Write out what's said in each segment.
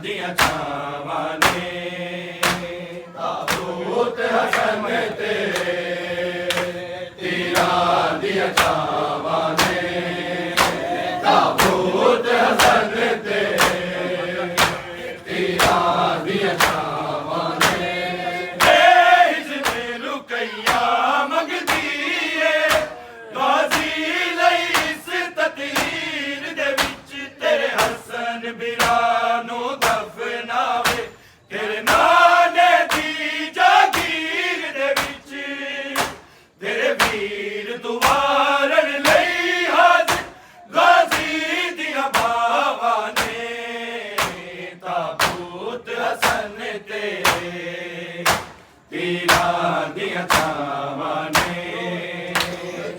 दियां छावां ने ताबूत हसन ते तीरां दियां छावां ने ताबूत हसन ते तीरां दियां छावां ने इज़्ने रुकैया मंगदी है गाज़ी लई इस तकदीर दे विच तेरे हसन बिरा नू दफनावे तेरे नाने दी जागीर दे विच तेरे वीर दुआरन लई हाज़िर गाज़ी दियां बावां ने ताबूत हसन ते तीरां दियां छावां ने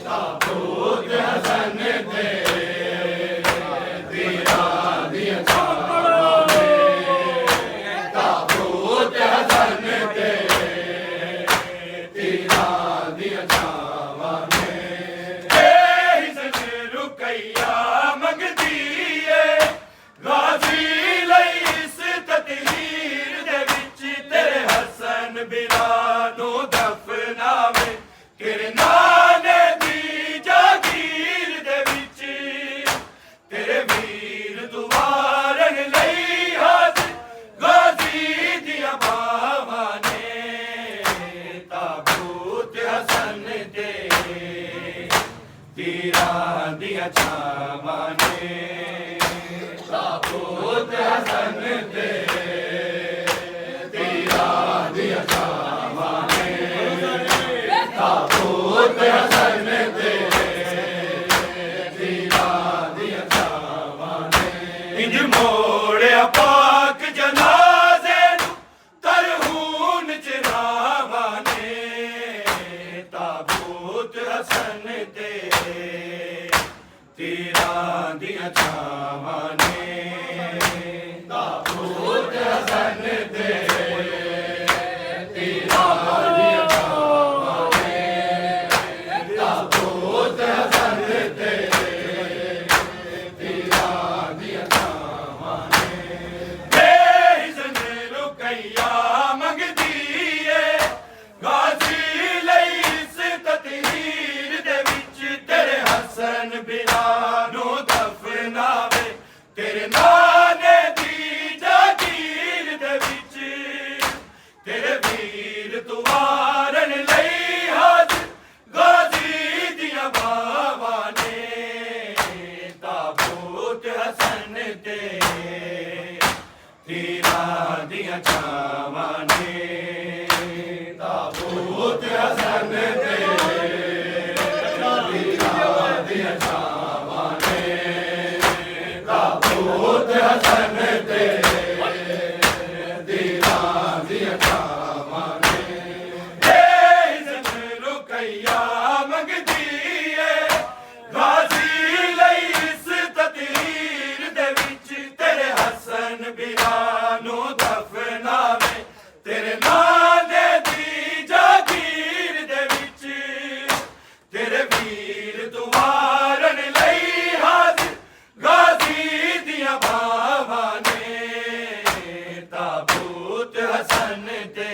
ताबूत हसन ते तीरां दियां छावां ने ताबूत हसन ते तीरां दियां छावां ने इज़्ने रुकैया मंगदी है गाज़ी लई इस तकदीर दे विच तेरे हसन बिरा नू दफनावे तेरे नाने दी जागीर दे विच तेरे वीर दुआरन लई हाज़िर गाज़ी दियां बावां ने ताबूत हसन ते तीरां दियां छावां ने ताबूत हसन ते तीरां दियां छावां ने ताबूत हसन ते तीरां दियां छावां ने इंज मोड़िया पाक जनाज़े नू तरहून चिरावां ने ताबूत हसन ते तीरां दियां छावां ने ताबूत हसन ते तीरां दियां छावां ने ताबूत हसन ते तीरां दियां छावां ने इज़्ने रुकैया मंगदी है गाज़ी लई इस तकदीर दे विच तेरे हसन बिरा नू दफनावे तेरे नाने दी जागीर दे विच तेरे वीर दुआरन लई हाज़िर गाज़ी दियां बावां ने ताबूत हसन ते तीरां दियां छावां ने ताबूत हसन ते तीरां दियां छावां ने ताबूत हसन ते तीरां दियां छावां ने इज़्ने रुकैया मंगदी है गाज़ी लई इस तकदीर दे विच तेरे हसन बिरा नू दफनावे तेरे नाने दी जागीर दे विच तेरे वीर दुआरन लई हाज़िर गाज़ी दियां बावां ने ताबूत हसन ते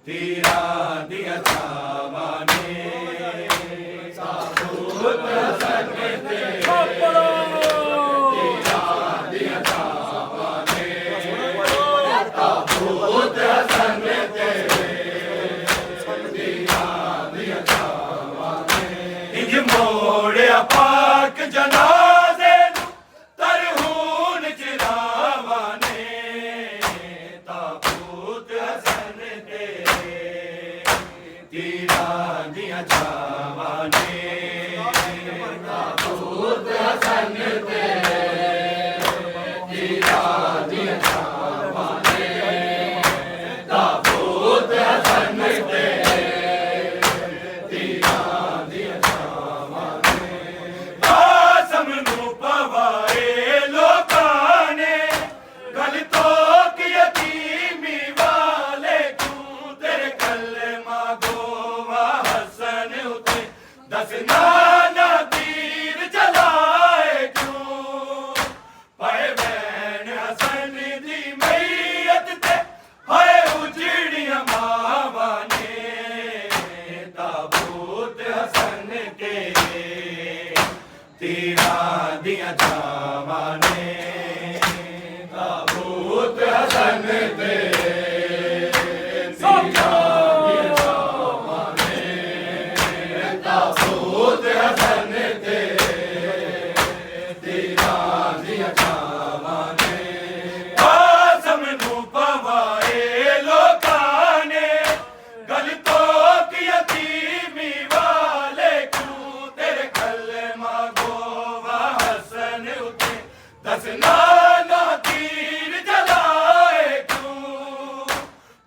तीरां दियां छावां ने ताबूत हसन ते तीरां दियां छावां छावां ने कासम नूं पवाए लोकां ने गल तो की यतीमी वाले क्यों तेरे कलमा गोवा हसन उठे दसना ना तीर जलाए क्यों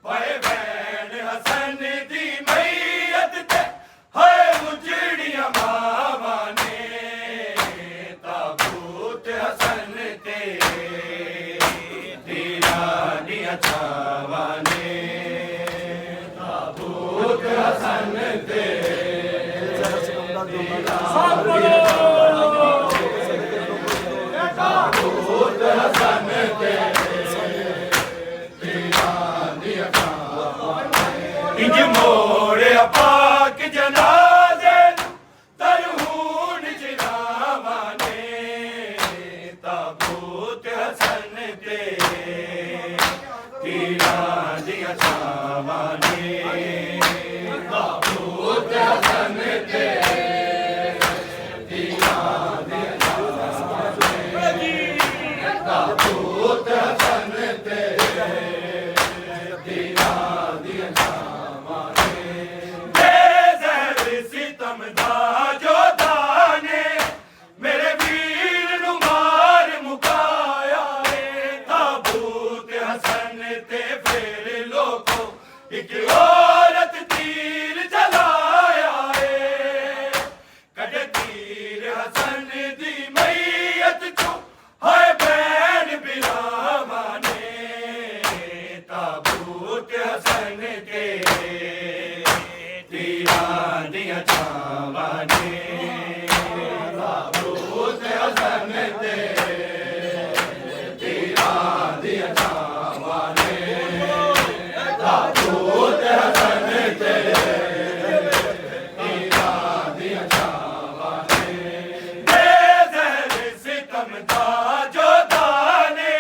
पाए बैन हसन दी मैयत ते है उजड़ियां मावां ने ताबूत हसन ते तेरा दिया छावां ने ताबूत हसन ते ताबूत हसन ते तेरा दिया छावां ने इंज मोड़िया पाक जनाजे तरहून जिरावां ने ताबूत हसन ते तेरा दिया छावां ने ताबूत हसन ते तेरा दिया छावां ने ताबूत हसन ते तेरा दिया छावां ने बेज़हर सितम दा जो दाने मेरे वीर नूं मार मुकाया है ताबूत हसन ते फिर लोगों एक औरत तीर जलाया है कड़े तीर हसन दी मैयत चो हाय बैन बिलावां ने ताबूत हसन ते तेरा दिया छावां ने ताबूत हसन ते तेरा दिया छावां ने ताबूत हसन ते तेरा दिया छावां ने बेज़हर सितम दा जो दाने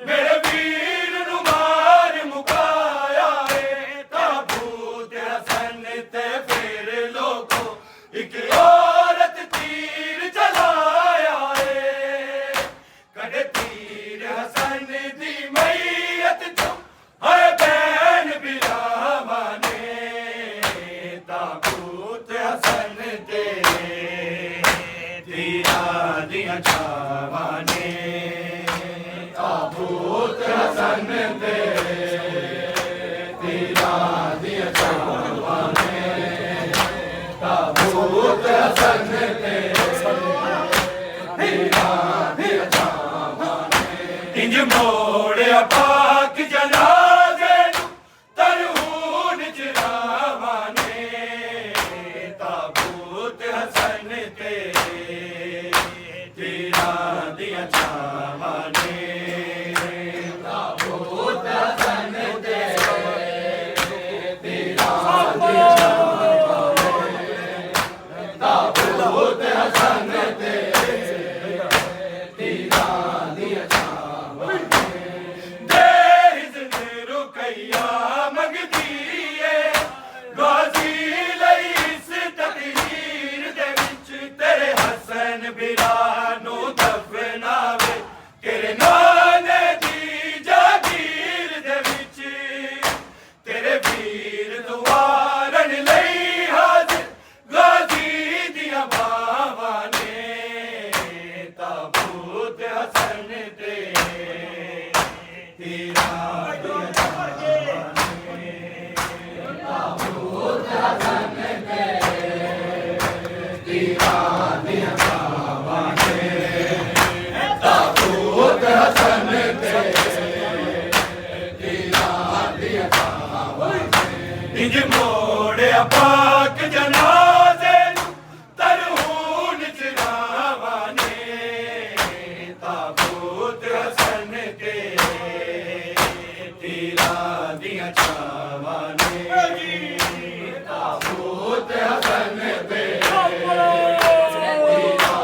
मेरे वीर नूं मार मुकाया है ताबूत हसन ते फिर लोगों एक औरत तीर जलाया है कड़े तीर हसन दी मैयत चो है बैन बिलावां ने ताबूत हसन ते तेरा दिया छावां ने ताबूत हसन ते तेरा दिया छावां ने ताबूत हसन ते तेरा दिया छावां ने इंज मोड़िया पाक जनाजे तरहून जिरावां ने ताबूत हसन ते तेरा दिया छावां ने ताबूत हसन ते तेरा दिया छावां ने ताबूत हसन ते तेरा दिया छावां ने दे इज़्न रुकैया मंगदी है गाजी लई इस तकदीर दे विच तेरे हसन बिरा नूं दफनावे तेरे नाने दी जागीर दे विच तेरे वीर दुआरन लई हाज़िर गाजी दिया बावां ने ताबूत हसन ते तेरा दिया छावां ने ताबूत हसन ते तेरा दिया छावां ने ताबूत हसन ते तेरा दिया छावां ने इंज मोड़िया पाक जनाजे तरहून जिरावां ने ताबूत हसन ते तेरा दिया छावां ने ताबूत हसन ते तेरा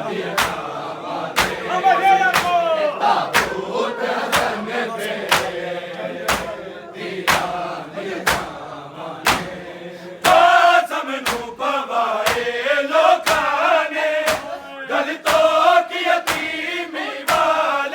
दिया छावां ने ताबूत हसन ते तेरा दिया छावां ने कासम नूं पवाए लोकां ने गल तो की यतीमी वाले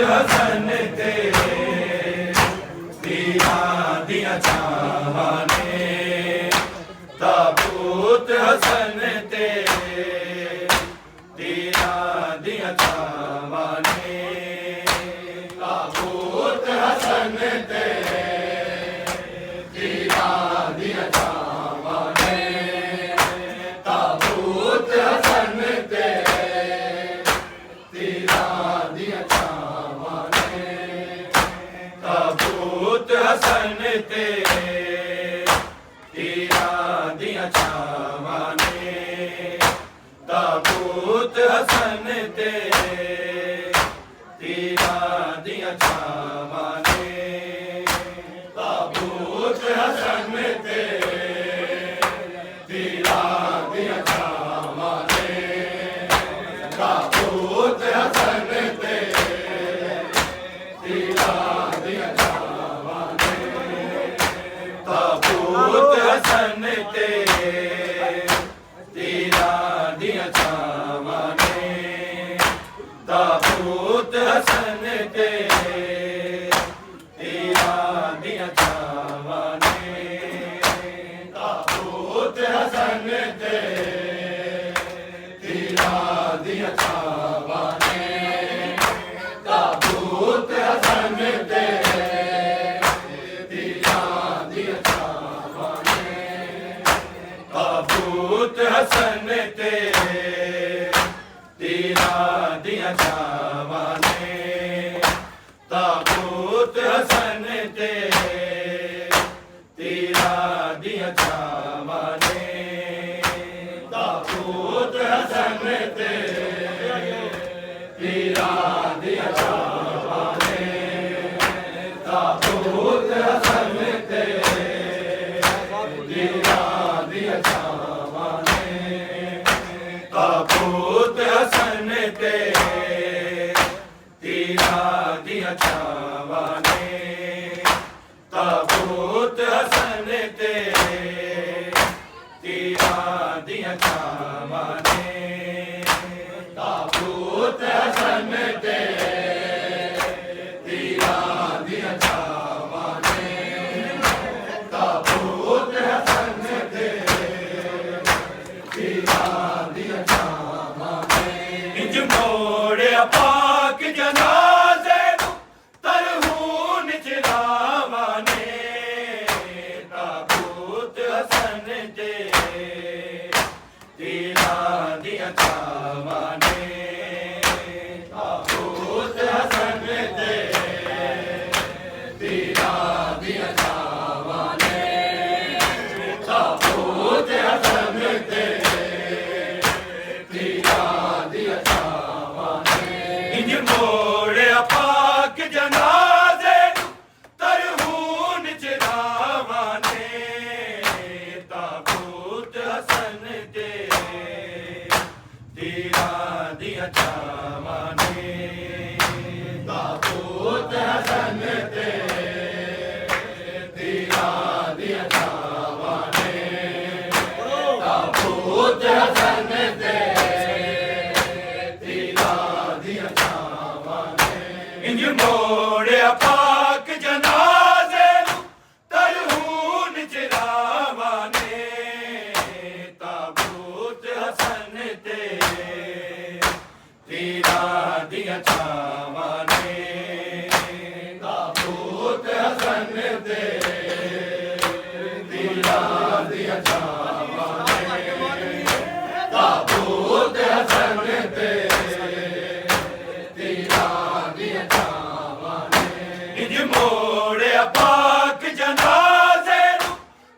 ਹਸਨ ਤੇ ਤੀਰਾਂ ਦੀਆਂ ਛਾਵਾਂ ਨੇ ਤਾਬੂਤ ਹਸਨ ਤੇ ਤੀਰਾਂ ਦੀਆਂ ਛਾਵਾਂ ਨੇ ਤਾਬੂਤ ਹਸਨ ਤੇ ਤੀਰਾਂ ਦੀਆਂ ਛਾਵਾਂ ਨੇ ਤਾਬੂਤ ਹਸਨ ਤੇ ਤੀਰਾਂ ਦੀਆਂ ਛਾਵਾਂ ਨੇ ਤਾਬੂਤ ਹਸਨ ਤੇ ਤੀਰਾਂ ਦੀਆਂ ਛਾਵਾਂ ਨੇ ਤਾਬੂਤ ਹਸਨ ਤੇ ਤੀਰਾਂ ਦੀਆਂ ਛਾਵਾਂ ਨੇ ਤਾਬੂਤ ਹਸਨ ਤੇ ਤੀਰਾਂ ਦੀਆਂ ਛਾਵਾਂ ਨੇ ਤਾਬੂਤ ਹਸਨ ਤੇ ਤੀਰਾਂ ਦੀਆਂ ਛਾਵਾਂ ਨੇ ਤਾਬੂਤ ਹਸਨ ਤੇ ਤੀਰਾਂ ਦੀਆਂ ਛਾਵਾਂ ਨੇ ਤਾਬੂਤ ਹਸਨ ਤੇ ਤੀਰਾਂ ਦੀਆਂ ਛਾਵਾਂ ਨੇ ਤਾਬੂਤ ਹਸਨ ਤੇ ਤੀਰਾਂ ਦੀਆਂ ਛਾਵਾਂ ਨੇ ਤਾਬੂਤ ਹਸਨ ਤੇ ਤੀਰਾਂ ਦੀਆਂ ਛਾਵਾਂ ਨੇ ਤਾਬੂਤ ਹਸਨ ਤੇ ਤੀਰਾਂ ਦੀਆਂ ਛਾਵਾਂ ਨੇ ਤਾਬੂਤ ਹਸਨ ਤੇ ਤੀਰਾਂ ਦੀਆਂ ਛਾਵਾਂ ਨੇ ਤਾਬੂਤ ਹਸਨ ਤੇ ਤੀਰਾਂ ਦੀਆਂ ਛਾਵਾਂ ਨੇ ਤਾਬੂਤ ਹਸਨ ਤੇ ਤੀਰਾਂ ਦੀਆਂ ਛਾਵਾਂ ਨੇ ਤਾਬੂਤ ਹਸਨ ਤੇ ਤੀਰਾਂ ਦੀਆਂ ਛਾਵਾਂ ਨੇ ਤਾਬੂਤ ਹਸਨ ਤੇ ਤੀਰਾਂ ਦੀਆਂ ਛਾਵਾਂ ਨੇ ਤਾਬੂਤ ਹਸਨ ਤੇ ਤੀਰਾਂ ਦੀਆਂ ਛਾਵਾਂ ਨੇ ਤਾਬੂਤ ਹਸਨ ਤੇ ਤੀਰਾਂ ਦੀਆਂ ਛਾਵਾਂ ਨੇ ਇੰਜ ਮੋੜਿਆ ਪਾਕ ਜਨਾਜ਼ੇ ਨੂੰ ਤਰਹੂਨ ਚਲਾਵਾਂ ਨੇ ਤਾਬੂਤ ਹਸਨ ਤੇ ਤੀਰਾਂ ਦੀਆਂ ਛਾਵਾਂ ਨੇ ਤਾਬੂਤ ਹਸਨ ਤੇ ਤੀਰਾਂ ਦੀਆਂ ਛਾਵਾਂ ਨੇ ਤਾਬੂਤ ਹਸਨ ਤੇ ਤੀਰਾਂ ਦੀਆਂ ਛਾਵਾਂ ਨੇ ਇੰਜ ਮੋੜਿਆ ਪਾਕ ਜਨਾਜ਼ੇ ਨੂੰ ਤਰਹੂਨ ਚਲਾਵਾਂ ਨੇ ਤਾਬੂਤ ਹਸਨ ਤੇ ਤੀਰਾਂ ਦੀਆਂ ਛਾਵਾਂ ਨੇ ਤਾਬੂਤ ਹਸਨ ਤੇ ਤੀਰਾਂ ਦੀਆਂ ਛਾਵਾਂ ਨੇ ਤਾਬੂਤ ਹਸਨ ਤੇ ਤੀਰਾਂ ਦੀਆਂ ਛਾਵਾਂ ਨੇ ਇੰਜ ਮੋੜਿਆ ਪਾਕ ਜਨਾਜ਼ੇ ਨੂੰ ਤਰਹੂਨ ਚਲਾਵਾਂ ਨੇ ਤਾਬੂਤ ਹਸਨ ਤੇ ਤੀਰਾਂ ਦੀਆਂ ਛਾਵਾਂ ਨੇ ਤਾਬੂਤ ਹਸਨ ਤੇ ਤੀਰਾਂ ਦੀਆਂ ਛਾਵਾਂ ਨੇ ਤਾਬੂਤ ਹਸਨ ਤੇ ਤੀਰਾਂ ਦੀਆਂ ਛਾਵਾਂ ਨੇ ਇੰਜ ਮੋੜਿਆ ਪਾਕ ਜਨਾਜ਼ੇ ਨੂੰ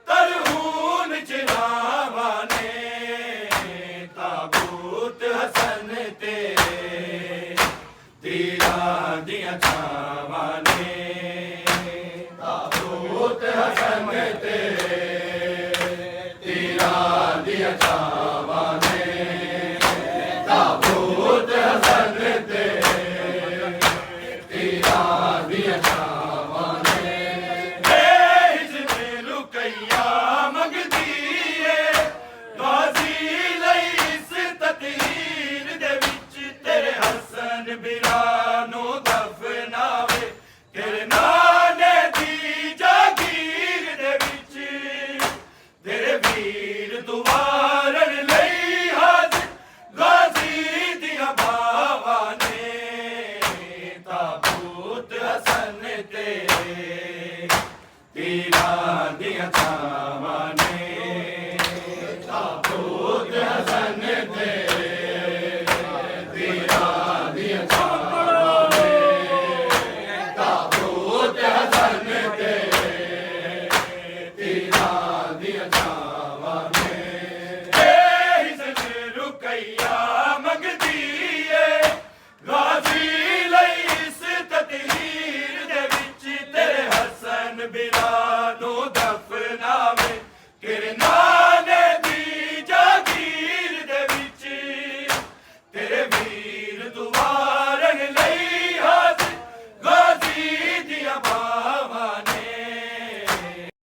ਤਰਹੂਨ ਚਲਾਵਾਂ ਨੇ ਤਾਬੂਤ ਹਸਨ ਤੇ ਤੀਰਾਂ ਦੀਆਂ ਛਾਵਾਂ ਨੇ ਤਾਬੂਤ ਹਸਨ ਤੇ ਤੀਰਾਂ ਦੀਆਂ ਛਾਵਾਂ ਨੇ ਤਾਬੂਤ ਹਸਨ ਤੇ ਤੀਰਾਂ ਦੀਆਂ ਛਾਵਾਂ ਨੇ ਹਿਜ਼ਬ ਲੁਕਈਆ ਮੰਗਦੀ ਏ ਗਾਜ਼ੀ ਲਈ ਇਸ ਤਕਦੀਰ ਦੇ ਵਿੱਚ ਤੇਰੇ ਹਸਨ ਬਿਰਾ